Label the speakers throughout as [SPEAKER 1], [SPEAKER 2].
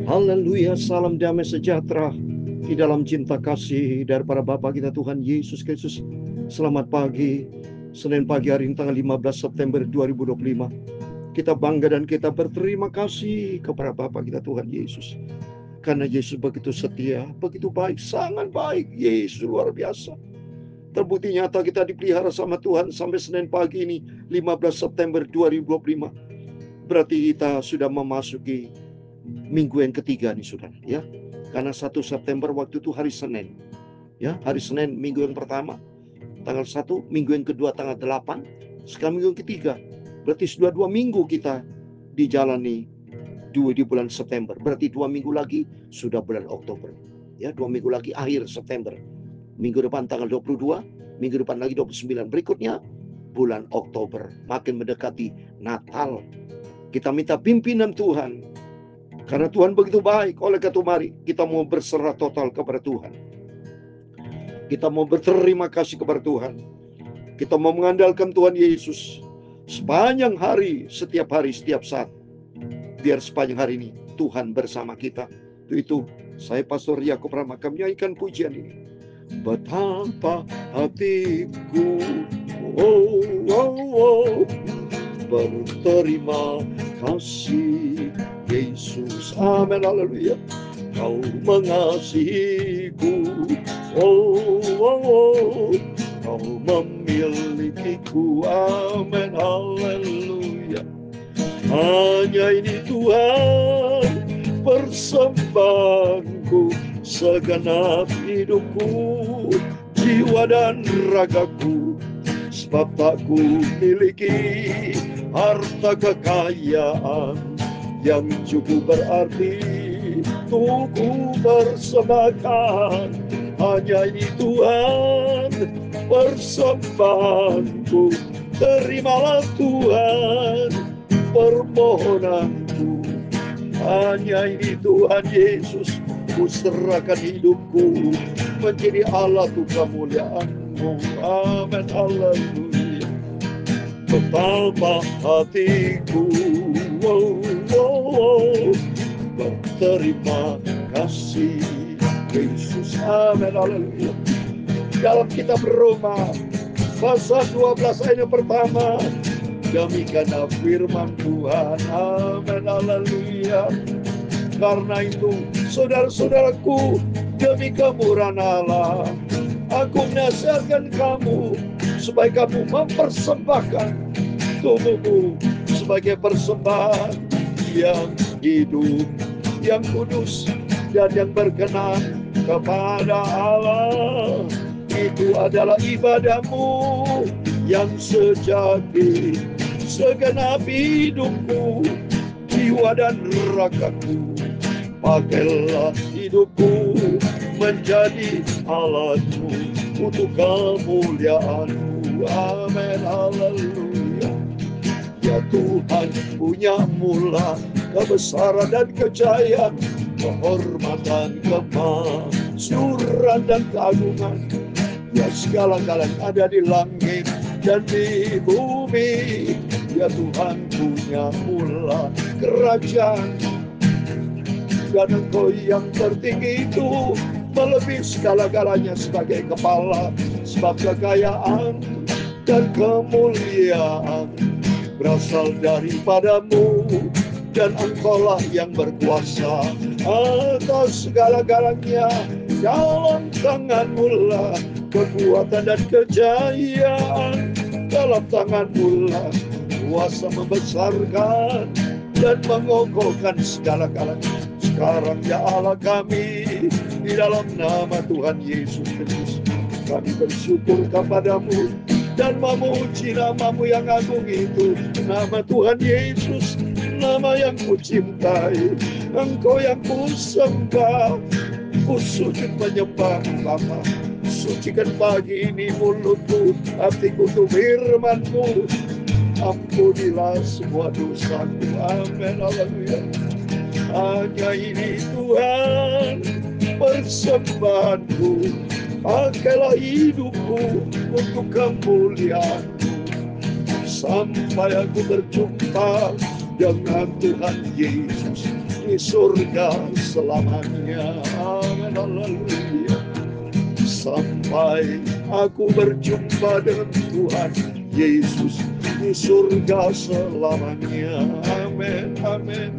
[SPEAKER 1] Haleluya, salam damai sejahtera di dalam cinta kasih daripada Bapa kita Tuhan Yesus Kristus. Selamat pagi, Senin pagi hari ini tanggal 15 September 2025. Kita bangga dan kita berterima kasih kepada Bapa kita Tuhan Yesus. Karena Yesus begitu setia, begitu baik, sangat baik. Yesus luar biasa. Terbukti nyata kita dipelihara sama Tuhan sampai Senin pagi ini 15 September 2025. Berarti kita sudah memasuki minggu yang ketiga nih saudara ya. Karena 1 September waktu itu hari Senin. Ya, hari Senin minggu yang pertama tanggal 1, minggu yang kedua tanggal 8, sekarang minggu yang ketiga. Berarti sudah 2 minggu kita dijalani di bulan September. Berarti 2 minggu lagi sudah bulan Oktober. Ya, 2 minggu lagi akhir September. Minggu depan tanggal 22, minggu depan lagi 29. Berikutnya bulan Oktober. Makin mendekati Natal. Kita minta pimpinan Tuhan. Karena Tuhan begitu baik. Oleh karena itu mari kita mau berserah total kepada Tuhan. Kita mau berterima kasih kepada Tuhan. Kita mau mengandalkan Tuhan Yesus sepanjang hari, setiap saat. Biar sepanjang hari ini Tuhan bersama kita. Itu saya Pastor Yakub Rama akan menyanyikan pujian ini. Betapa hatiku berterima kasih Yesus, amin, haleluya. Kau mengasihiku, kau memilikiku, amin, haleluya. Hanya ini Tuhan persembahanku, segenap hidupku, jiwa dan ragaku. Sebab tak ku miliki harta kekayaan yang cukup berarti untuk ku persembahkan. Hanya ini Tuhan persembahanku, terimalah Tuhan permohonanku. Hanya ini Tuhan Yesus, ku serahkan hidupku menjadi alat untuk kemuliaan-Mu, amin, haleluya. Betapa hatiku berterima kasih Yesus, amin, haleluya. Dalam kitab Roma pasal 12 ayat yang pertama, demikian firman Tuhan, amin, haleluya. Karena itu saudara-saudaraku, demi kemurahan Allah, aku menasihatkan kamu supaya kamu mempersembahkan tubuhmu sebagai persembahan yang hidup, yang kudus, dan yang berkenan kepada Allah. Itu adalah ibadahmu yang sejati. Segenap hidupku, jiwa dan ragaku, pakailah hidupku menjadi alatmu untuk kemuliaan-Mu, amin, haleluya. Ya Tuhan, punya mula kebesaran dan kejayaan, kehormatan, kemasyuran dan keagungan. Ya segala-galanya ada di langit dan di bumi. Ya Tuhan, punya mula kerajaan, dan Engkau yang tertinggi itu melebihi segala-galanya sebagai kepala. Sebab kekayaan dan kemuliaan berasal daripada-Mu, dan Engkaulah yang berkuasa atas segala-galanya. Dalam tangan-Mu lah kekuatan dan kejayaan, dalam tangan-Mu lah kuasa membesarkan dan mengokohkan segala-galanya. Sekarang ya Allah kami, di dalam nama Tuhan Yesus Kristus, kami bersyukur kepada-Mu dan memuji nama-Mu yang agung itu, nama Tuhan Yesus, nama yang ku cintai. Engkau yang ku sembah, ku sujud menyembah Bapa. Sucikan pagi ini mulutku, hatiku untuk firman-Mu. Ampunilah semua dosaku, amin, haleluya. Hanya ini Tuhan persembahanku, pakailah hidupku untuk kemuliaan-Mu, sampai aku berjumpa dengan Tuhan Yesus di surga selamanya. Amin, haleluya. Sampai aku berjumpa dengan Tuhan Yesus di surga selamanya. Amin, amin.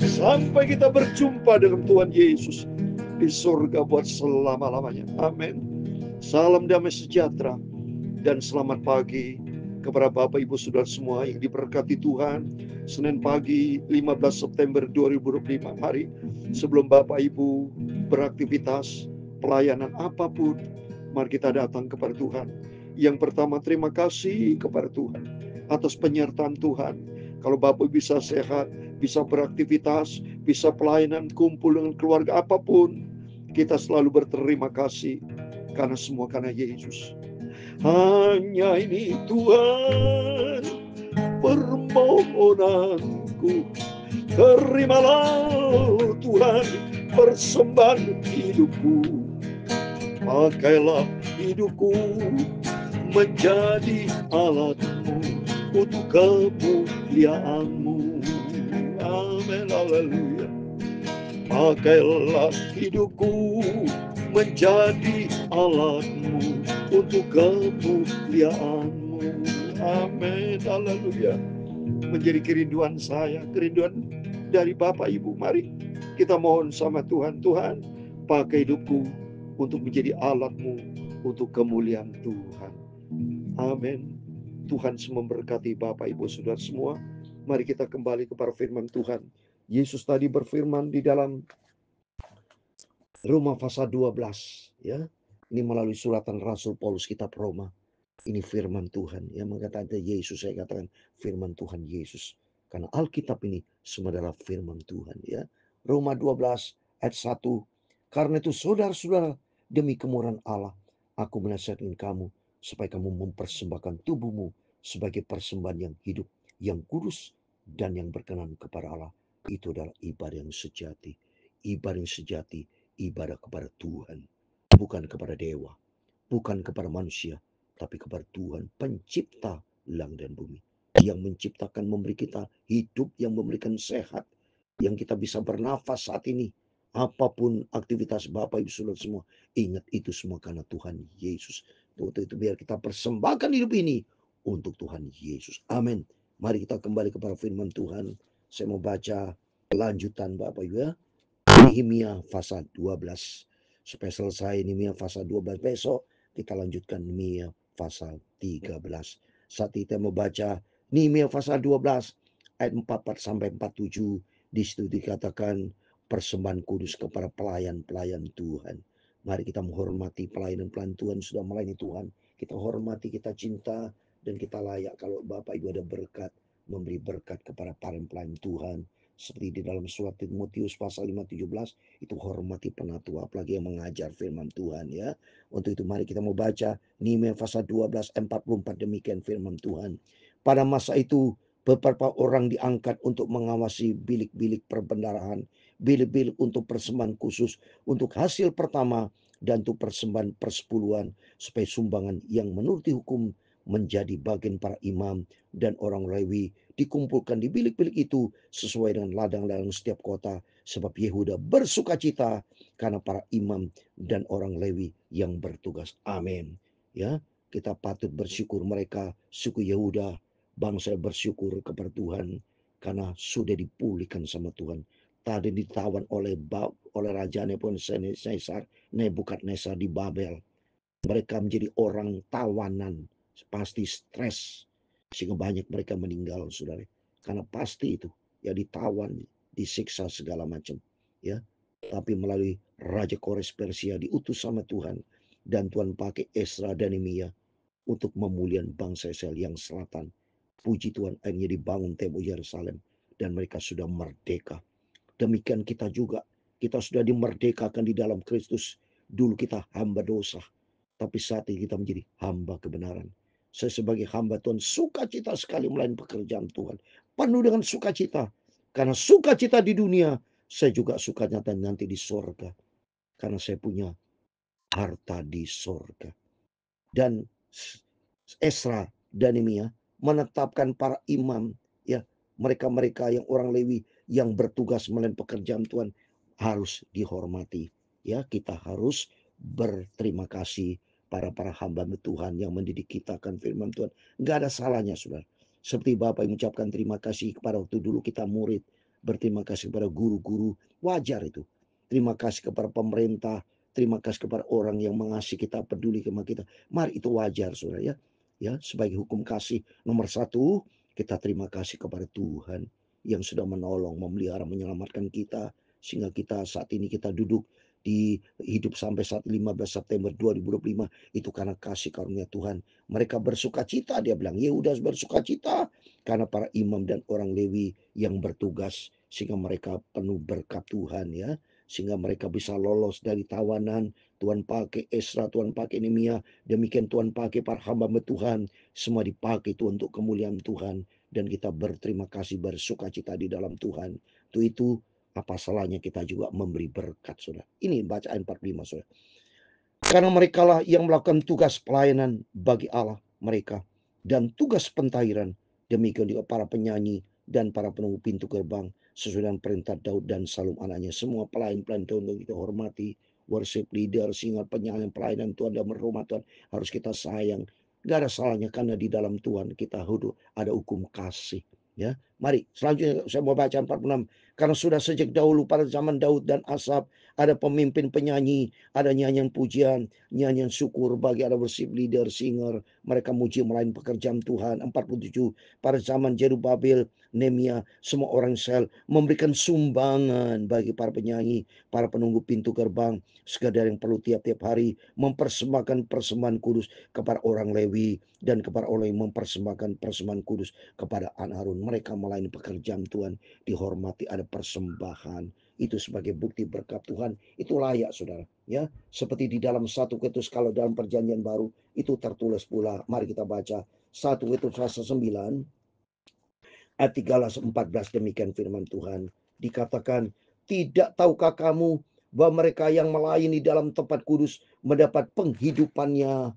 [SPEAKER 1] Sampai kita berjumpa dengan Tuhan Yesus di surga buat selama-lamanya. Amin. Salam damai sejahtera dan selamat pagi kepada Bapak Ibu Saudara semua yang diberkati Tuhan. Senin pagi 15 September 2025. Mari sebelum Bapak Ibu beraktivitas pelayanan apapun, mari kita datang kepada Tuhan. Yang pertama, terima kasih kepada Tuhan atas penyertaan Tuhan. Kalau Bapak bisa sehat, bisa beraktivitas, bisa pelayanan, kumpul dengan keluarga apapun, kita selalu berterima kasih karena semua karena Yesus. Hanya ini Tuhan permohonanku, terimalah Tuhan persembahan hidupku. Pakailah hidupku menjadi alatmu untuk kemuliaanmu. Amin, haleluya. Pakailah hidupku menjadi alatmu untuk kemuliaanmu. Amin, haleluya. Menjadi kerinduan saya, kerinduan dari Bapak Ibu. Mari kita mohon sama Tuhan. Tuhan, pakai hidupku untuk menjadi alatmu untuk kemuliaan Tuhan. Amin. Tuhan memberkati Bapak Ibu Saudara semua. Mari kita kembali kepada firman Tuhan. Yesus tadi berfirman di dalam Roma pasal 12, ya. Ini melalui suratan Rasul Paulus kitab Roma. Ini firman Tuhan yang mengatakan Yesus, saya katakan firman Tuhan Yesus. Karena Alkitab ini semua adalah firman Tuhan, ya. Roma 12 ayat 1. Karena itu saudara-saudara, demi kemurahan Allah, aku menasihatkan kamu supaya kamu mempersembahkan tubuhmu sebagai persembahan yang hidup, yang kudus dan yang berkenan kepada Allah. Itu adalah ibadah yang sejati. Ibadah yang sejati, ibadah kepada Tuhan, bukan kepada dewa, bukan kepada manusia, tapi kepada Tuhan pencipta langit dan bumi, yang menciptakan, memberi kita hidup, yang memberikan sehat, yang kita bisa bernafas saat ini. Apapun aktivitas Bapak Ibu Saudara semua, ingat itu semua karena Tuhan Yesus. Untuk itu biar kita persembahkan hidup ini untuk Tuhan Yesus. Amin. Mari kita kembali kepada firman Tuhan. Saya mau baca lanjutan Bapak Ibu, ya. Nehemia pasal 12. Supaya selesai Nehemia pasal 12 besok, kita lanjutkan Nehemia pasal 13. Saat kita membaca Nehemia pasal 12 ayat 44 sampai 47, di situ dikatakan persembahan kudus kepada pelayan-pelayan Tuhan. Mari kita menghormati pelayan-pelayan Tuhan sudah melayani Tuhan. Kita hormati, kita cinta, dan kita layak kalau Bapak Ibu ada berkat, memberi berkat kepada para pelayan Tuhan. Seperti di dalam surat Timotius pasal 5:17, itu hormati penatua, apalagi yang mengajar firman Tuhan, ya. Untuk itu mari kita mau baca Nehemia pasal 12 44, demikian firman Tuhan. Pada masa itu beberapa orang diangkat untuk mengawasi bilik-bilik perbendaharaan, bilik-bilik untuk persembahan khusus, untuk hasil pertama, dan untuk persembahan persepuluhan, supaya sumbangan yang menuruti hukum menjadi bagian para imam dan orang Lewi dikumpulkan di bilik-bilik itu sesuai dengan ladang-ladang setiap kota, sebab Yehuda bersukacita karena para imam dan orang Lewi yang bertugas. Amin. Ya, kita patut bersyukur mereka, suku Yehuda, bangsa bersyukur kepada Tuhan karena sudah dipulihkan sama Tuhan. Tadi ditawan oleh Raja Nebukadnezar di Babel. Mereka menjadi orang tawanan, pasti stres, sehingga banyak mereka meninggal, saudara. Karena pasti itu, ya, ditawan, disiksa segala macam, ya. Tapi melalui Raja Kores Persia diutus sama Tuhan, dan Tuhan pakai Esra dan Nehemia untuk memuliakan bangsa Israel yang selatan. Puji Tuhan, akhirnya dibangun tembok Yerusalem dan mereka sudah merdeka. Demikian kita juga, kita sudah dimerdekakan di dalam Kristus. Dulu kita hamba dosa, tapi saat ini kita menjadi hamba kebenaran. Saya sebagai hamba Tuhan sukacita sekali melayani pekerjaan Tuhan. Penuh dengan sukacita. Karena sukacita di dunia, saya juga sukacita nanti di sorga. Karena saya punya harta di sorga. Dan Esra dan Nehemia menetapkan para imam, ya, mereka-mereka yang orang Lewi yang bertugas melakukan pekerjaan Tuhan harus dihormati. Ya, kita harus berterima kasih para hamba Tuhan yang mendidik kita akan firman Tuhan. Nggak ada salahnya, saudara. Seperti Bapak yang mengucapkan terima kasih kepada waktu dulu kita murid, berterima kasih kepada guru-guru, wajar itu. Terima kasih kepada pemerintah, terima kasih kepada orang yang mengasihi kita, peduli sama kita. Mari itu wajar, saudara ya. Ya, sebagai hukum kasih nomor satu, kita terima kasih kepada Tuhan yang sudah menolong, memelihara, menyelamatkan kita sehingga kita saat ini kita duduk di hidup sampai saat 15 September 2025 itu karena kasih karunia Tuhan. Mereka bersukacita, dia bilang, Yehuda bersukacita karena para imam dan orang Lewi yang bertugas sehingga mereka penuh berkat Tuhan ya. Sehingga mereka bisa lolos dari tawanan. Tuhan pakai Esra, Tuhan pakai Nehemia, demikian Tuhan pakai para hamba Tuhan. Semua dipakai itu untuk kemuliaan Tuhan. Dan kita berterima kasih, bersukacita di dalam Tuhan. Itu apa salahnya kita juga memberi berkat, saudara. Ini bacaan 45, saudara. Karena merekalah yang melakukan tugas pelayanan bagi Allah mereka. Dan tugas pentahbiran. Demikian juga para penyanyi dan para penunggu pintu gerbang. Sesuai dengan perintah Daud dan Salum anaknya. Semua pelayan-pelayan Tuhan untuk kita hormati. Worship leader, singa penyanyi pelayanan Tuhan dan merhormat Tuhan. Harus kita sayang. Gak ada salahnya karena di dalam Tuhan kita ada hukum kasih. Ya, mari selanjutnya saya mau baca 46. Karena sudah sejak dahulu pada zaman Daud dan Asap ada pemimpin penyanyi, ada nyanyian pujian, nyanyian syukur bagi ada worship leader, singer. Mereka muji melayani pekerjaan Tuhan. 47. Pada zaman Jerubabel, Nehemia, semua orang Israel memberikan sumbangan bagi para penyanyi, para penunggu pintu gerbang, sekadar yang perlu tiap-tiap hari mempersembahkan persembahan kudus kepada orang Lewi dan kepada orang yang mempersembahkan persembahan kudus kepada anak Harun. Mereka melayani pekerjaan Tuhan, dihormati, ada persembahan. Itu sebagai bukti berkat Tuhan. Itu layak, saudara. Ya, seperti di dalam 1 Korintus kalau dalam perjanjian baru itu tertulis pula. Mari kita baca 1 Korintus pasal 9 ayat 13-14, demikian firman Tuhan. Dikatakan, tidak tahukah kamu bahwa mereka yang melayani dalam tempat kudus mendapat penghidupannya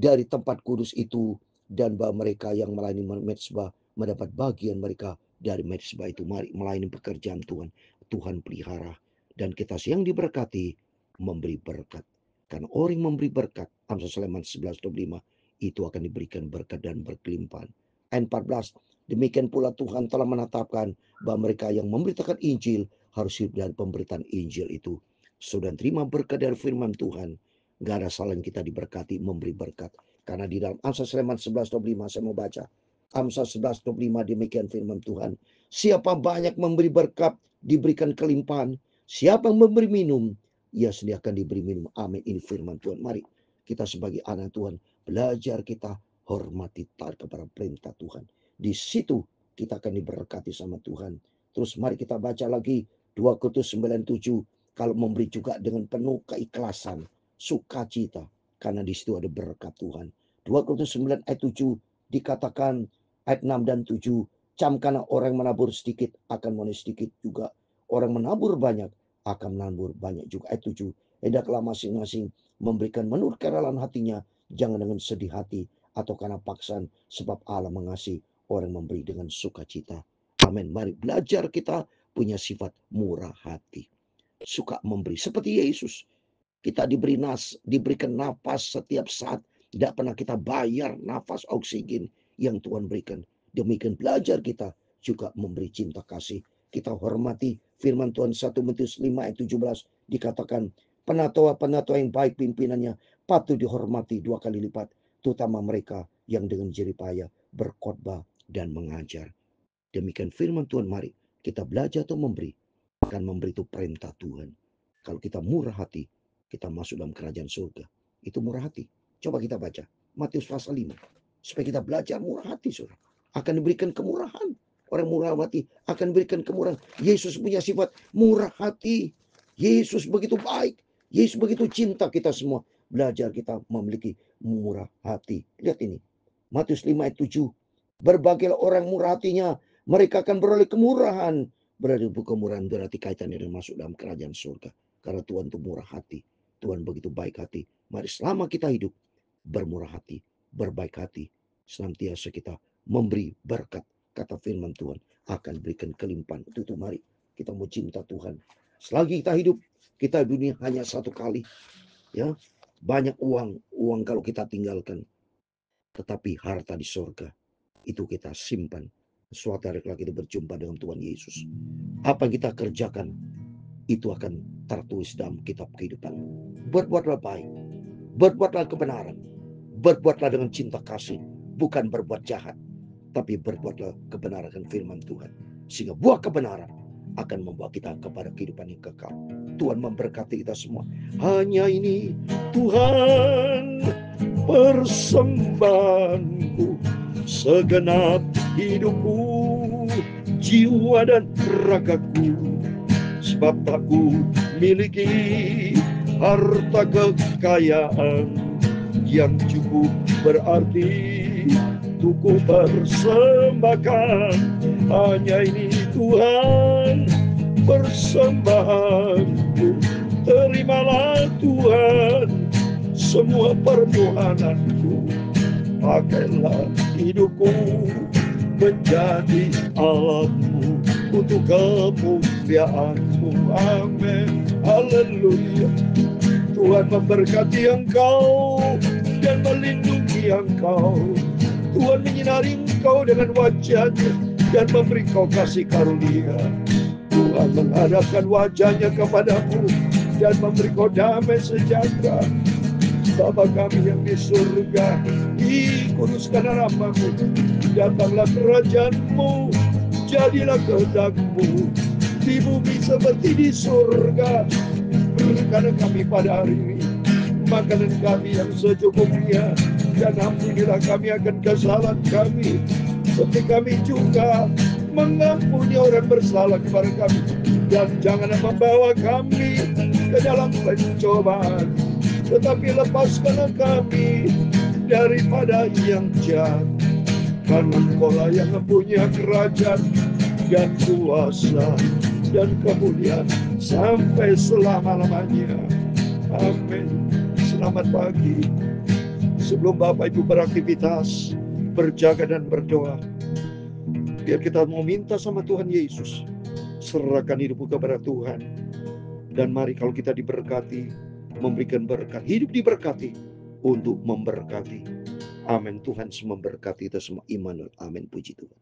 [SPEAKER 1] dari tempat kudus itu, dan bahwa mereka yang melayani mezbah mendapat bagian mereka dari mezbah itu. Mari melayani pekerjaan Tuhan. Tuhan pelihara. Dan kita yang diberkati memberi berkat. Karena orang yang memberi berkat, Amsal Sulaiman 11:25, itu akan diberikan berkat dan berkelimpahan. Ayat 14, demikian pula Tuhan telah menetapkan bahwa mereka yang memberitakan Injil harus hidup dari pemberitaan Injil itu. Saudara terima berkat dari firman Tuhan. Gak ada salah kita diberkati memberi berkat. Karena di dalam Amsal Sulaiman 11:25 saya mau baca. Amsal 11:25 demikian firman Tuhan. Siapa banyak memberi berkat diberikan kelimpahan. Siapa yang memberi minum, ia sendiri akan diberi minum. Amin. Ini firman Tuhan. Mari kita sebagai anak Tuhan belajar kita hormati taat kepada perintah Tuhan. Di situ kita akan diberkati sama Tuhan. Terus mari kita baca lagi 2 Korintus 9:7. Kalau memberi juga dengan penuh keikhlasan, sukacita, karena di situ ada berkat Tuhan. 2 Korintus 9 ayat 7 dikatakan ayat 6 dan 7, camkanlah orang yang menabur sedikit akan menuai sedikit juga. Orang menabur banyak akan menabur banyak juga. Ayat 7, hendaklah masing-masing memberikan menurut kerelaan hatinya, jangan dengan sedih hati atau karena paksaan, sebab Allah mengasihi orang memberi dengan sukacita. Amin. Mari belajar kita punya sifat murah hati. Suka memberi. Seperti Yesus. Kita diberikan nafas setiap saat. Tidak pernah kita bayar nafas oksigen yang Tuhan berikan. Demikian belajar kita juga memberi cinta kasih. Kita hormati firman Tuhan 1 Timotius 5 ayat 17. Dikatakan penatua-penatua yang baik pimpinannya patut dihormati 2 kali lipat. Terutama mereka yang dengan jeripaya berkhotbah dan mengajar. Demikian firman Tuhan, mari kita belajar untuk memberi. Kan memberi itu perintah Tuhan. Kalau kita murah hati, kita masuk dalam kerajaan surga. Itu murah hati. Coba kita baca Matius pasal 5. Supaya kita belajar murah hati, saudara. Akan diberikan kemurahan. Orang murah hati akan diberikan kemurahan. Yesus punya sifat murah hati. Yesus begitu baik. Yesus begitu cinta kita semua. Belajar kita memiliki murah hati. Lihat ini. Matius 5 ayat 7. Berbagailah orang murah hatinya, mereka akan beroleh kemurahan. Berarti kemurahan berarti kaitannya dengan masuk dalam kerajaan surga. Karena Tuhan itu murah hati. Tuhan begitu baik hati. Mari selama kita hidup bermurah hati, berbaik hati, senantiasa kita memberi berkat kata firman Tuhan, akan berikan kelimpahan. Itu mari kita mau cinta Tuhan. Selagi kita hidup, kita dunia hanya satu kali. Ya, banyak uang kalau kita tinggalkan. Tetapi harta di sorga, itu kita simpan. Suatu hari kalau kita berjumpa dengan Tuhan Yesus. Apa yang kita kerjakan, itu akan tertulis dalam kitab kehidupan. Berbuatlah baik, berbuatlah kebenaran, berbuatlah dengan cinta kasih, bukan berbuat jahat, tapi berbuatlah kebenaran dan firman Tuhan. Sehingga buah kebenaran akan membawa kita kepada kehidupan yang kekal. Tuhan memberkati kita semua. Hanya ini Tuhan persembahanku, segenap hidupku, jiwa dan ragaku. Sebab tak ku miliki harta kekayaan yang cukup berarti untuk ku persembahkan. Hanya ini Tuhan persembahanku. Terimalah Tuhan semua permohonanku. Pakailah hidupku menjadi alatmu untuk kemuliaan-Mu. Amin. Haleluya. Tuhan memberkati engkau dan melindungi engkau. Tuhan menyinari engkau dengan wajah-Nya dan memberi kau kasih karunia. Tuhan menghadapkan wajah-Nya kepadamu dan memberi kau damai sejahtera. Bapa kami yang di surga, dikuduskan namamu, datanglah kerajaan-Mu, jadilah kehendak-Mu di bumi seperti di surga. Berikan kami pada hari ini makanan kami yang secukupnya, dan ampunilah kami akan kesalahan kami, seperti kami juga mengampuni orang bersalah kepada kami. Dan janganlah membawa kami ke dalam pencobaan, tetapi lepaskanlah kami daripada yang jahat. Karena Engkau-lah yang mempunyai kerajaan dan kuasa dan kemuliaan sampai selama-lamanya. Amin. Selamat pagi. Sebelum Bapak Ibu beraktivitas, berjaga dan berdoa, biar kita mau minta sama Tuhan Yesus. Serahkan hidupmu kepada Tuhan. Dan mari kalau kita diberkati, memberikan berkat, hidup diberkati untuk memberkati. Amin. Tuhan semua memberkati kita semua. Immanuel. Amin. Puji Tuhan.